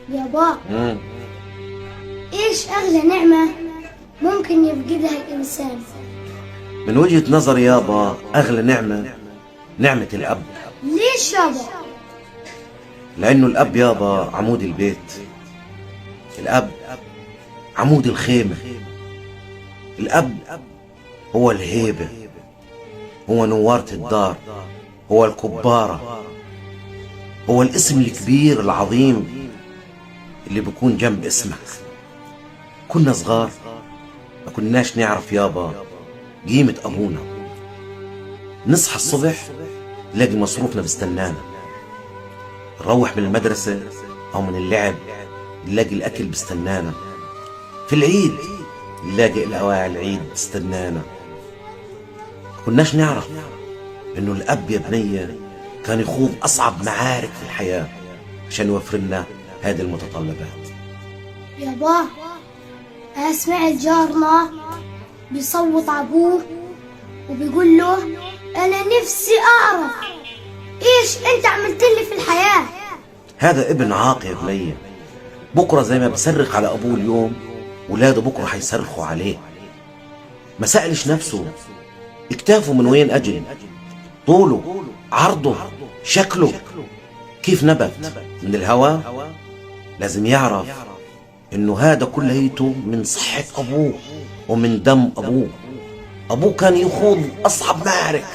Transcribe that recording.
يابا، ايش اغلى نعمة ممكن يفقدها الانسان؟ من وجهة نظري يابا أغلى نعمة الأب. ليش يابا؟ لأنه الأب يابا عمود البيت، الأب عمود الخيمة، الأب هو الهيبة، هو نوارة الدار، هو الكبارة، هو الاسم الكبير العظيم اللي بيكون جنب اسمك. كنا صغار ما كناش نعرف يابا قيمة أبونا. نصحى الصبح نلاقي مصروفنا بستنانا، نروح من المدرسة أو من اللعب نلاقي الأكل بستنانا، في العيد نلاقي الأواعي العيد بستنانا. كناش نعرف إنه الأب يا بنية كان يخوض أصعب معارك في الحياة عشان يوفر لنا هذه المتطلبات. يابا، أنا سمعت جارنا بيصوت عبوه وبيقول له أنا نفسي أعرف إيش أنت عملت لي في الحياة. هذا ابن عاق يا بنية، بكرة زي ما بصرخ على أبوه اليوم ولاده بكرة حيصرخوا عليه. ما سألش نفسه اكتافه من وين أجل، طوله، عرضه، شكله، كيف نبت من الهواء. لازم يعرف انه هذا كليته من صحة ابوه ومن دم ابوه. ابوه كان يخوض اصعب معارك